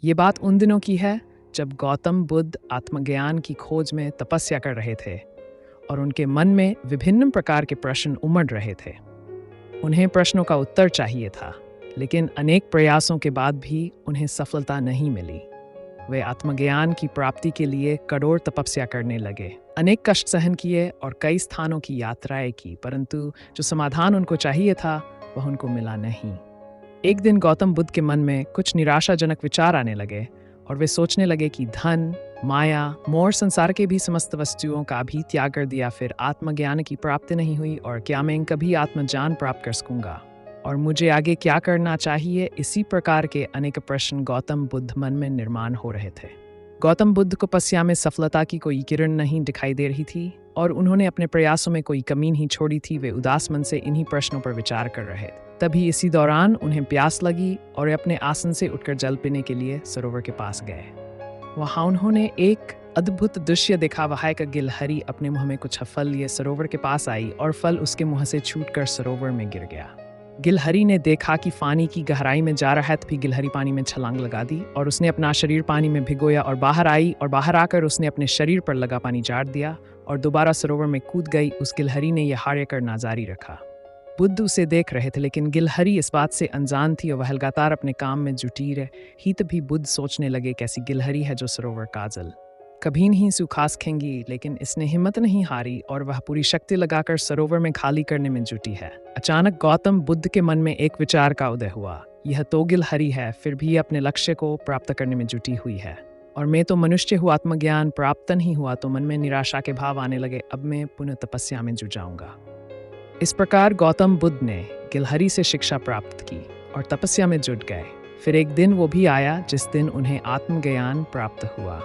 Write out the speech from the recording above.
ये बात उन दिनों की है जब गौतम बुद्ध आत्मज्ञान की खोज में तपस्या कर रहे थे और उनके मन में विभिन्न प्रकार के प्रश्न उमड़ रहे थे। उन्हें प्रश्नों का उत्तर चाहिए था, लेकिन अनेक प्रयासों के बाद भी उन्हें सफलता नहीं मिली। वे आत्मज्ञान की प्राप्ति के लिए कठोर तपस्या करने लगे, अनेक कष्ट सहन किए और कई स्थानों की यात्राएं की, परंतु जो समाधान उनको चाहिए था वह उनको मिला नहीं। एक दिन गौतम बुद्ध के मन में कुछ निराशाजनक विचार आने लगे और वे सोचने लगे कि धन, माया, मोह, संसार के भी समस्त वस्तुओं का भी त्याग कर दिया फिर आत्मज्ञान की प्राप्ति नहीं हुई, और क्या मैं कभी आत्मज्ञान प्राप्त कर सकूंगा और मुझे आगे क्या करना चाहिए। इसी प्रकार के अनेक प्रश्न गौतम बुद्ध मन में निर्माण हो रहे थे। गौतम बुद्ध को तपस्या में सफलता की कोई किरण नहीं दिखाई दे रही थी और उन्होंने अपने प्रयासों में कोई कमी नहीं छोड़ी थी। वे उदास मन से इन्हीं प्रश्नों पर विचार कर रहे थे। तभी इसी दौरान उन्हें प्यास लगी और अपने आसन से उठकर जल पीने के लिए सरोवर के पास गए। वहां उन्होंने एक अद्भुत दृश्य देखा। वहां एक गिलहरी अपने मुंह में कुछ फल लिए सरोवर के पास आई और फल उसके मुंह से छूटकर सरोवर में गिर गया। गिलहरी ने देखा कि पानी की गहराई में जा रहा है, तभी गिलहरी पानी में छलांग लगा दी और उसने अपना शरीर पानी में भिगोया और बाहर आई और बाहर आकर उसने अपने शरीर पर लगा पानी झाड़ दिया और दोबारा सरोवर में कूद गई। उस गिलहरी ने यह हार्य करना जारी रखा। बुद्ध उसे देख रहे थे, लेकिन गिलहरी इस बात से अनजान थी और वह लगातार अपने काम में जुटी रही। तभी बुद्ध सोचने लगे, कैसी गिलहरी है जो सरोवर का जल कभी नहीं सूखा सकेंगी, लेकिन इसने हिम्मत नहीं हारी और वह पूरी शक्ति लगाकर सरोवर में खाली करने में जुटी है। अचानक गौतम बुद्ध के मन में एक विचार का उदय हुआ, यह तो गिलहरी है, फिर भी अपने लक्ष्य को प्राप्त करने में जुटी हुई है और मैं तो मनुष्य हूँ, आत्मज्ञान प्राप्त नहीं हुआ। तो मन में निराशा के भाव आने लगे, अब मैं पुनः तपस्या में जुट जाऊंगा। इस प्रकार गौतम बुद्ध ने गिलहरी से शिक्षा प्राप्त की और तपस्या में जुट गए। फिर एक दिन वो भी आया जिस दिन उन्हें आत्मज्ञान प्राप्त हुआ।